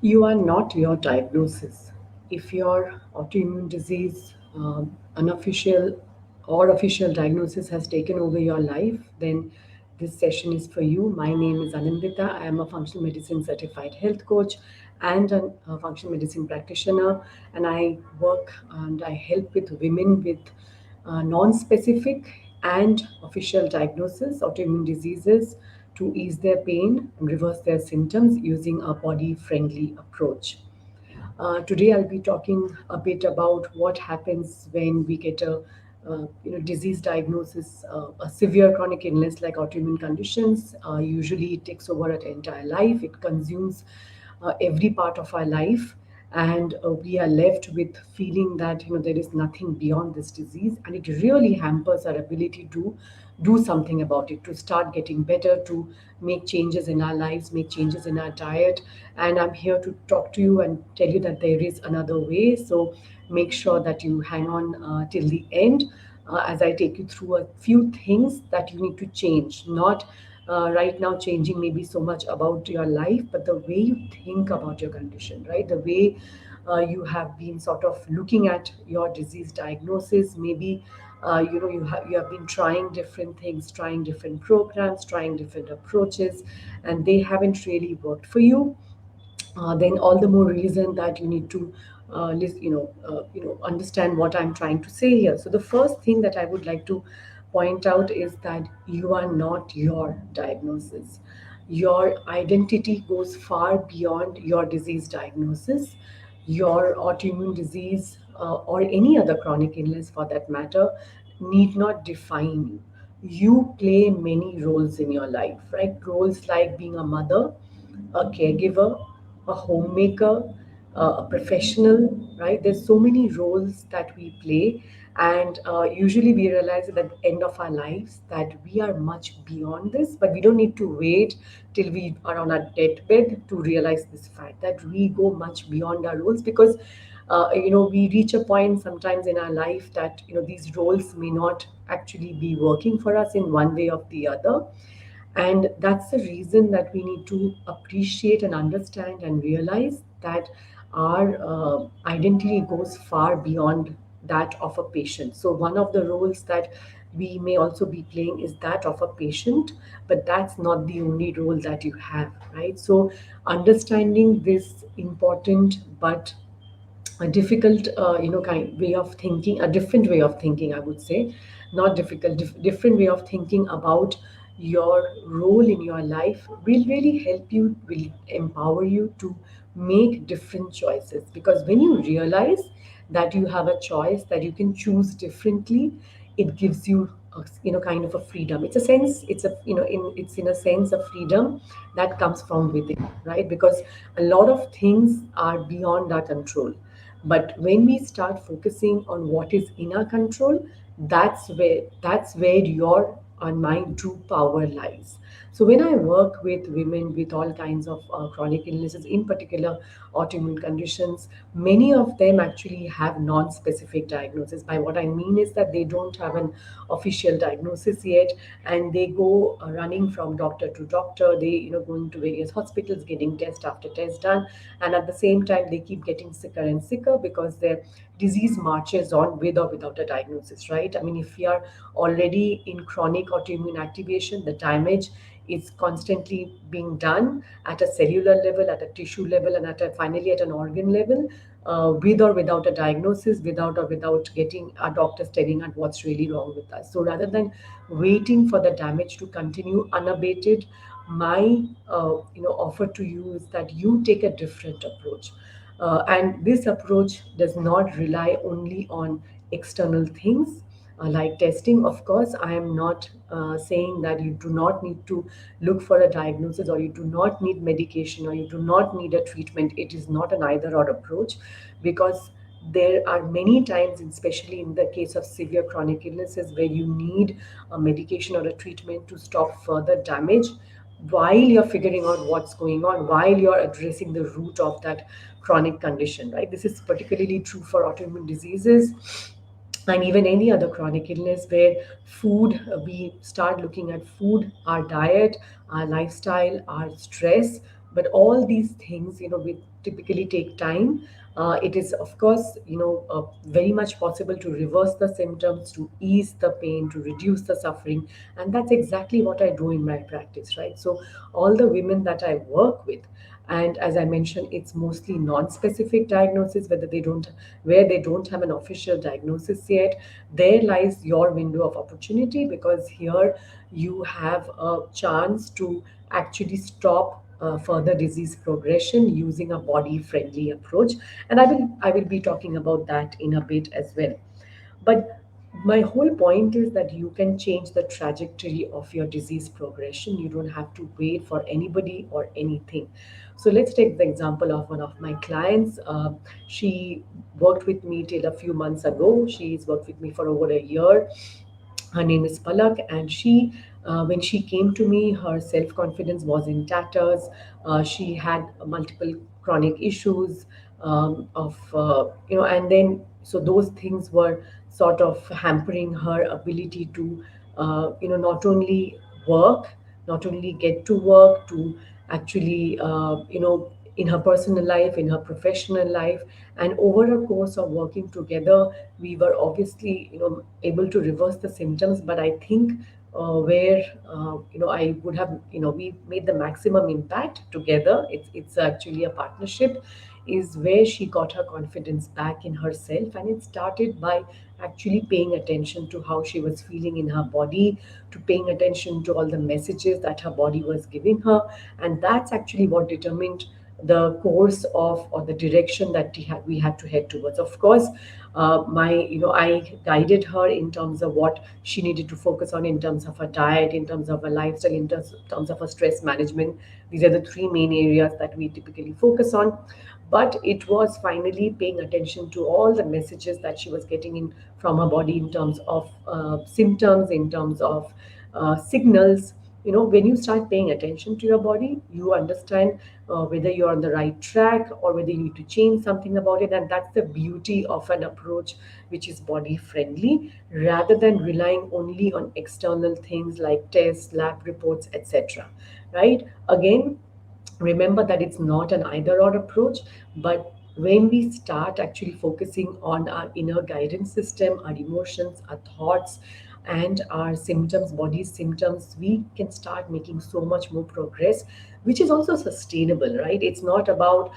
You are not your diagnosis. If your autoimmune disease, unofficial or official diagnosis, has taken over your life, then this session is for you. My name is Anindita. I am a functional medicine certified health coach and a functional medicine practitioner, and I work and I help with women with non-specific and official diagnosis autoimmune diseases to ease their pain and reverse their symptoms using a body-friendly approach. Today, I'll be talking a bit about what happens when we get a disease diagnosis, a severe chronic illness like autoimmune conditions. Usually, it takes over our entire life. It consumes every part of our life, and we are left with feeling that there is nothing beyond this disease, and it really hampers our ability to do something about it, to start getting better, to make changes in our lives, make changes in our diet. And I'm here to talk to you and tell you that there is another way. So make sure that you hang on till the end as I take you through a few things that you need to change. Not right now changing maybe so much about your life, but the way you think about your condition, right? The way you have been sort of looking at your disease diagnosis. Maybe you have been trying different things, trying different programs, trying different approaches, and they haven't really worked for you. Then all the more reason that you need to understand what I'm trying to say here. So the first thing that I would like to point out is that you are not your diagnosis. Your identity goes far beyond your disease diagnosis. Your autoimmune disease or any other chronic illness for that matter need not define you. You play many roles in your life, right? Roles like being a mother, a caregiver, a homemaker, a professional, right? There's so many roles that we play, and usually we realize at the end of our lives that we are much beyond this, but we don't need to wait till we are on our deathbed to realize this fact that we go much beyond our roles because we reach a point sometimes in our life that these roles may not actually be working for us in one way or the other. And that's the reason that we need to appreciate and understand and realize that our identity goes far beyond that of a patient. So, one of the roles that we may also be playing is that of a patient, but that's not the only role that you have, right? So, understanding this important but a difficult kind way of thinking, a different way of thinking, I would say, not difficult, different way of thinking about your role in your life will really help you, will empower you to make different choices. Because when you realize that you have a choice, that you can choose differently, it gives you kind of a freedom. It's a sense, it's a it's in a sense a freedom that comes from within, right? Because a lot of things are beyond our control, but when we start focusing on what is in our control, that's where your and my true power lies. So when I work with women with all kinds of chronic illnesses, in particular autoimmune conditions, many of them actually have non-specific diagnosis. By what I mean is that they don't have an official diagnosis yet, and they go running from doctor to doctor. They going to various hospitals, getting test after test done, and at the same time they keep getting sicker and sicker because their disease marches on with or without a diagnosis, right? I mean, if we are already in chronic autoimmune activation, the damage is constantly being done at a cellular level, at a tissue level, and finally at an organ level, with or without a diagnosis, without getting our doctors telling us what's really wrong with us. So rather than waiting for the damage to continue unabated, my offer to you is that you take a different approach. And this approach does not rely only on external things like testing. Of course, I am not saying that you do not need to look for a diagnosis, or you do not need medication, or you do not need a treatment. It is not an either or approach, because there are many times, especially in the case of severe chronic illnesses, where you need a medication or a treatment to stop further damage while you're figuring out what's going on, while you're addressing the root of that chronic condition, right? This is particularly true for autoimmune diseases and even any other chronic illness, where food, we start looking at food, our diet, our lifestyle, our stress, But all these things, we typically take time. It is, of course, very much possible to reverse the symptoms, to ease the pain, to reduce the suffering. And that's exactly what I do in my practice, right? So all the women that I work with, and as I mentioned, it's mostly non-specific diagnosis, where they don't have an official diagnosis yet. There lies your window of opportunity, because here you have a chance to actually stop further disease progression using a body friendly approach. And I will be talking about that in a bit as well. But my whole point is that you can change the trajectory of your disease progression. You don't have to wait for anybody or anything. So let's take the example of one of my clients. She worked with me till a few months ago. She's worked with me for over a year. Her name is Palak, and when she came to me, her self confidence was in tatters. She had multiple chronic issues and then so those things were sort of hampering her ability to, not only work, not only get to work, to actually, in her personal life, in her professional life. And over a course of working together, we were obviously, able to reverse the symptoms. But I think where I would have, we made the maximum impact together. It's actually a partnership, is where she got her confidence back in herself. And it started by actually paying attention to how she was feeling in her body, to paying attention to all the messages that her body was giving her. And that's actually what determined the course of, or the direction that we had to head towards. Of course, I guided her in terms of what she needed to focus on, in terms of her diet, in terms of her lifestyle, in terms of her stress management. These are the three main areas that we typically focus on. But it was finally paying attention to all the messages that she was getting in from her body, in terms of symptoms, in terms of signals. When you start paying attention to your body, you understand whether you're on the right track, or whether you need to change something about it. And that's the beauty of an approach which is body friendly, rather than relying only on external things like tests, lab reports, etc. Right? Again, remember that it's not an either or approach. But when we start actually focusing on our inner guidance system, our emotions, our thoughts, and our symptoms, body symptoms, we can start making so much more progress, which is also sustainable, right? It's not about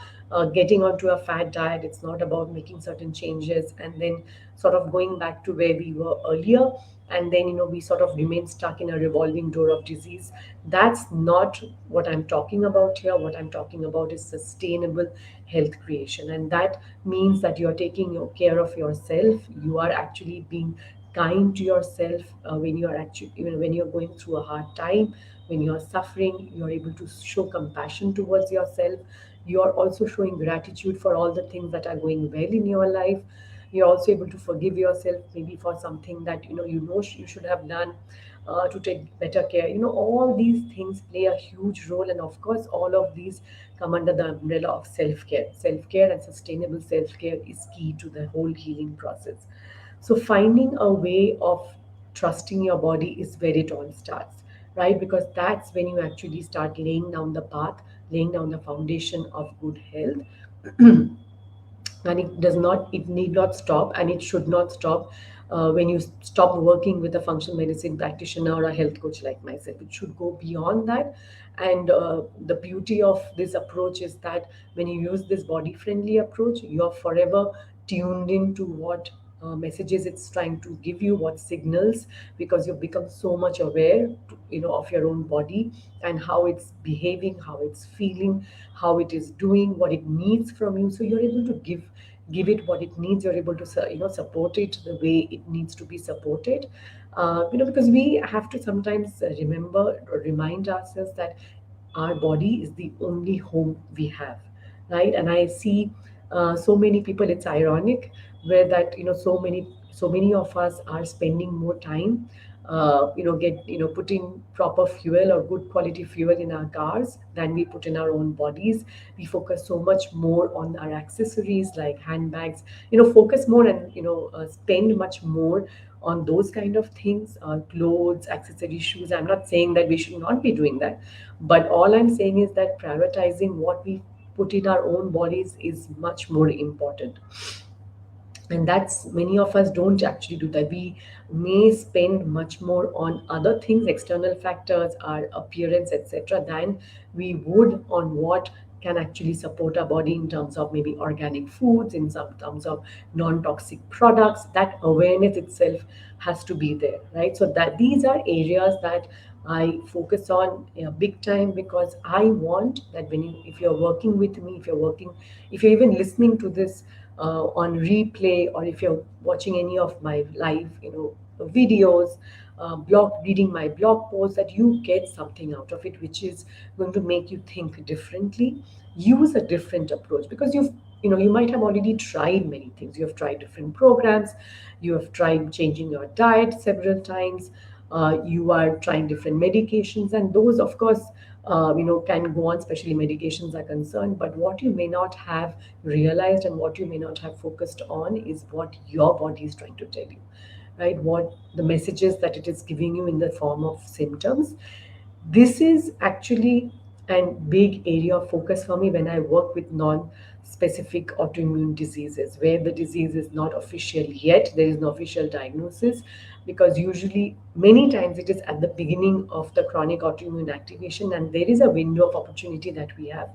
getting onto a fat diet. It's not about making certain changes and then sort of going back to where we were earlier, and then we sort of remain stuck in a revolving door of disease. That's not what I'm talking about here. What I'm talking about is sustainable health creation, and that means that you're taking care of yourself. You are actually being kind to yourself when you're actually, even when you're going through a hard time, when you're suffering, you're able to show compassion towards yourself. You're also showing gratitude for all the things that are going well in your life. You're also able to forgive yourself, maybe for something that you should have done, to take better care. All these things play a huge role, and of course all of these come under the umbrella of self-care. Self-care and sustainable self-care is key to the whole healing process. So finding a way of trusting your body is where it all starts, right? Because that's when you actually start laying down the path, laying down the foundation of good health. And it need not stop, and it should not stop when you stop working with a functional medicine practitioner or a health coach like myself. It should go beyond that. And the beauty of this approach is that when you use this body friendly approach, you're forever tuned into what messages it's trying to give you, what signals, because you've become so much aware of your own body, and how it's behaving, how it's feeling, how it is doing, what it needs from you. So you're able to give it what it needs. You're able to support it the way it needs to be supported. Because we have to sometimes remember or remind ourselves that our body is the only home we have, right? And I see so many people, it's ironic, where that so many of us are spending more time get putting proper fuel or good quality fuel in our cars than we put in our own bodies. We focus so much more on our accessories like handbags, focus more and spend much more on those kind of things, clothes, accessories, shoes. I'm not saying that we should not be doing that, but all I'm saying is that prioritizing what we put in our own bodies is much more important. And that's, many of us don't actually do that. We may spend much more on other things, external factors, our appearance, etc., than we would on what can actually support our body in terms of maybe organic foods, in some terms of non-toxic products. That awareness itself has to be there, right? So that these are areas that I focus on, big time, because I want that when if you're working with me, if you're even listening to this on replay, or if you're watching any of my live, videos, reading my blog posts, that you get something out of it, which is going to make you think differently, use a different approach, because you might have already tried many things. You have tried different programs, you have tried changing your diet several times, you are trying different medications, and those, of course, can go on, especially medications are concerned. But what you may not have realized and what you may not have focused on is what your body is trying to tell you, right? What the messages that it is giving you in the form of symptoms. This is actually a big area of focus for me when I work with non-specific autoimmune diseases, where the disease is not official yet, there is no official diagnosis, because usually many times it is at the beginning of the chronic autoimmune activation, and there is a window of opportunity that we have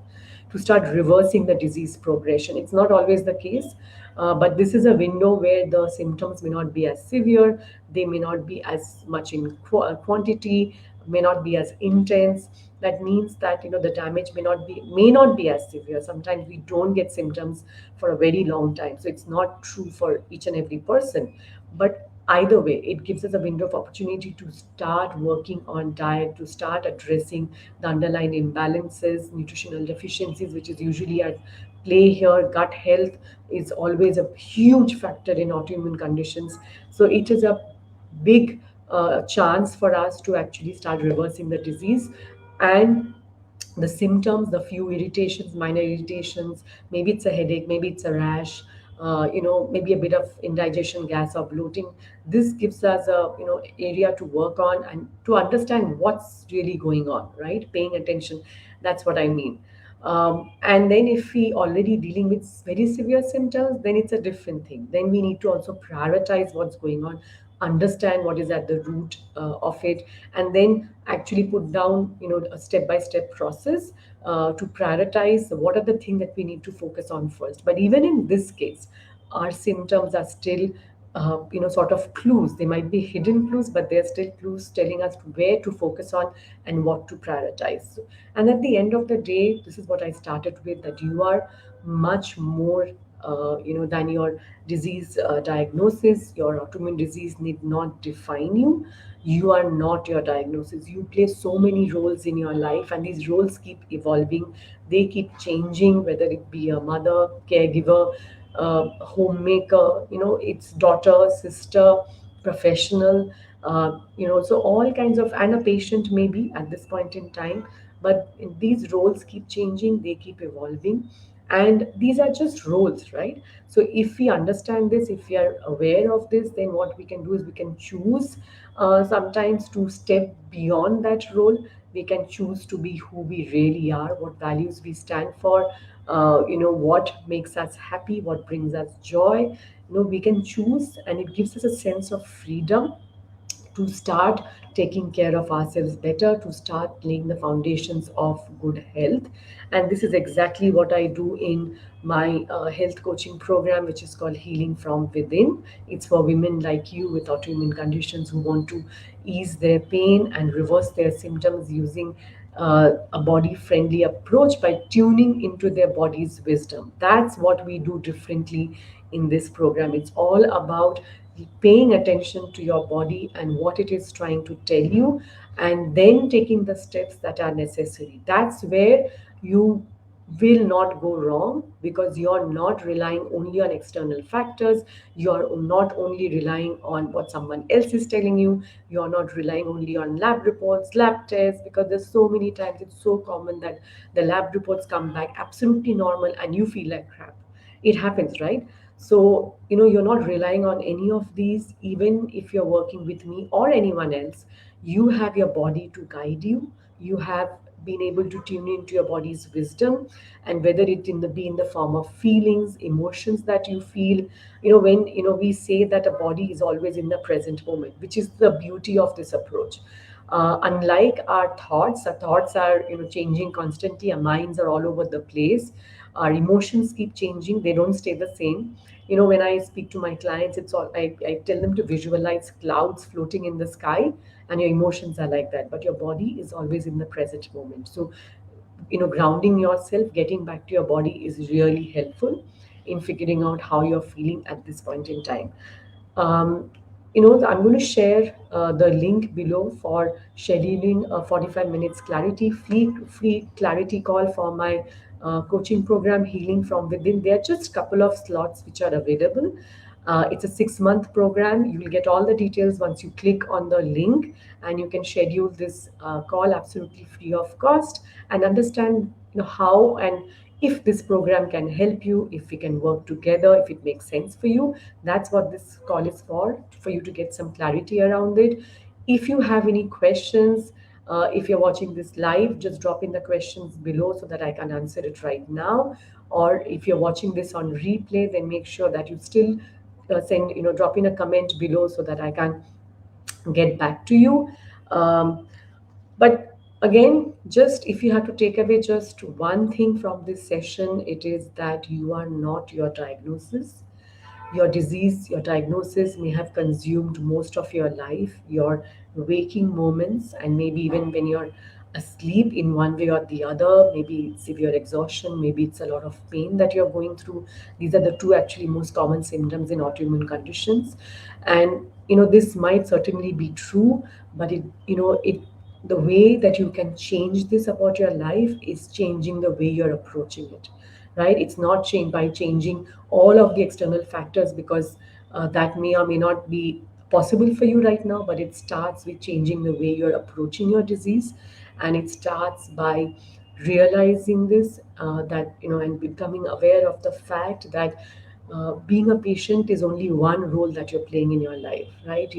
to start reversing the disease progression. It's not always the case, but this is a window where the symptoms may not be as severe, they may not be as much in quantity, may not be as intense. That means that the damage may not be as severe. Sometimes we don't get symptoms for a very long time, so it's not true for each and every person. But either way, it gives us a window of opportunity to start working on diet, to start addressing the underlying imbalances, nutritional deficiencies, which is usually at play here. Gut health is always a huge factor in autoimmune conditions. So it is a big chance for us to actually start reversing the disease. And the symptoms, the few irritations, minor irritations, maybe it's a headache, maybe it's a rash, maybe a bit of indigestion, gas, or bloating. This gives us a area to work on and to understand what's really going on, right? Paying attention. That's what I mean. And then if we already dealing with very severe symptoms, then it's a different thing. Then we need to also prioritize what's going on, understand what is at the root of it, and then actually put down a step-by-step process to prioritize what are the things that we need to focus on first. But even in this case, our symptoms are still sort of clues. They might be hidden clues, but they're still clues telling us where to focus on and what to prioritize. And at the end of the day, this is what I started with, that you are much more than your disease diagnosis. Your autoimmune disease need not define you. You are not your diagnosis. You play so many roles in your life, and these roles keep evolving. They keep changing, whether it be a mother, caregiver, homemaker, its daughter, sister, professional, so all kinds of, and a patient maybe at this point in time. But these roles keep changing, they keep evolving, and these are just roles, right? So if we understand this, if we are aware of this, then what we can do is we can choose sometimes to step beyond that role. We can choose to be who we really are, what values we stand for, what makes us happy, what brings us joy. We can choose, and it gives us a sense of freedom to start taking care of ourselves better, to start laying the foundations of good health. And this is exactly what I do in my health coaching program, which is called Healing from Within. It's for women like you with autoimmune conditions who want to ease their pain and reverse their symptoms using a body friendly approach by tuning into their body's wisdom. That's what we do differently in this program. It's all about paying attention to your body and what it is trying to tell you, and then taking the steps that are necessary. That's where you will not go wrong, because you're not relying only on external factors. You're not only relying on what someone else is telling you. You're not relying only on lab reports, lab tests, because there's so many times it's so common that the lab reports come back absolutely normal and you feel like crap. It happens, right? So you're not relying on any of these. Even if you're working with me or anyone else, you have your body to guide you. You have been able to tune into your body's wisdom, and whether it be in the form of feelings, emotions that you feel. When we say that a body is always in the present moment, which is the beauty of this approach. Unlike our thoughts are changing constantly. Our minds are all over the place. Our emotions keep changing. They don't stay the same. When I speak to my clients, it's all I tell them to visualize clouds floating in the sky, and your emotions are like that. But your body is always in the present moment. So grounding yourself, getting back to your body is really helpful in figuring out how you're feeling at this point in time. um, I'm going to share the link below for scheduling a 45 minutes clarity free clarity call for my coaching program, Healing from Within. There are just a couple of slots which are available. It's a 6-month program. You will get all the details once you click on the link, and you can schedule this call absolutely free of cost, and understand how and if this program can help you, if we can work together, if it makes sense for you. That's what this call is for you to get some clarity around it. If you have any questions, if you're watching this live, just drop in the questions below so that I can answer it right now. Or if you're watching this on replay, then make sure that you still drop in a comment below so that I can get back to you. But again, just if you have to take away just one thing from this session, it is that you are not your diagnosis. Your disease, your diagnosis may have consumed most of your life, your waking moments, and maybe even when you're asleep in one way or the other. Maybe it's severe exhaustion, maybe it's a lot of pain that you're going through. These are the two actually most common symptoms in autoimmune conditions. And this might certainly be true, but it the way that you can change this about your life is changing the way you're approaching it, right? It's not changed by changing all of the external factors, because that may or may not be possible for you right now. But it starts with changing the way you're approaching your disease, and it starts by realizing this, that and becoming aware of the fact that being a patient is only one role that you're playing in your life, right?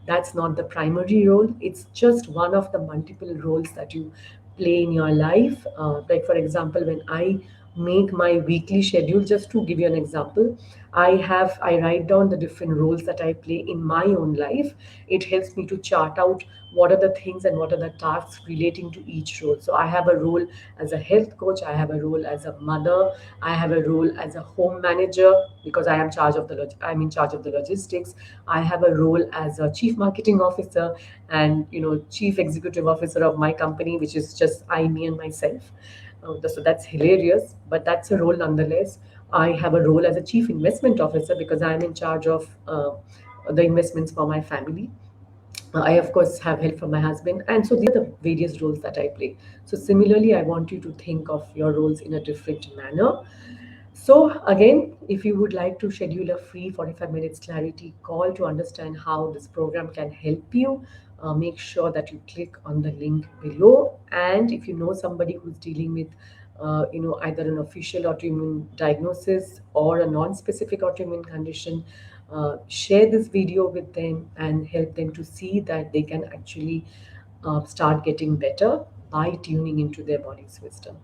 That's not the primary role. It's just one of the multiple roles that you play in your life. Like for example, when I make my weekly schedule, just to give you an example, I write down the different roles that I play in my own life. It helps me to chart out what are the things and what are the tasks relating to each role. So I have a role as a health coach, I have a role as a mother, I have a role as a home manager, because I'm in charge of the logistics. I have a role as a chief marketing officer, and chief executive officer of my company, which is just me and myself. So that's hilarious, but that's a role nonetheless. I have a role as a chief investment officer, because I'm in charge of the investments for my family. I, of course, have help from my husband. And so these are the various roles that I play. So, similarly, I want you to think of your roles in a different manner. So, again, if you would like to schedule a free 45 minutes clarity call to understand how this program can help you, make sure that you click on the link below. And if you know somebody who's dealing with either an official autoimmune diagnosis or a non-specific autoimmune condition, share this video with them and help them to see that they can actually start getting better by tuning into their body's wisdom.